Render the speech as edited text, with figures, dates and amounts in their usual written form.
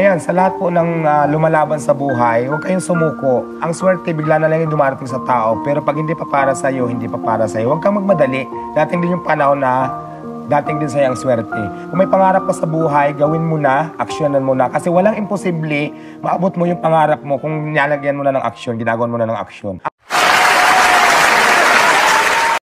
Ayan, sa lahat po ng lumalaban sa buhay, huwag kayong sumuko. Ang swerte, bigla na lang yung dumarating sa tao. Pero pag hindi pa para sa'yo, hindi pa para sa'yo, huwag kang magmadali. Dating din yung panahon na dating din sa'yo ang swerte. Kung may pangarap ka sa buhay, gawin mo na, aksyonan mo na. Kasi walang imposible, maabot mo yung pangarap mo kung nilalagyan mo na ng aksyon, ginagawan mo na ng aksyon.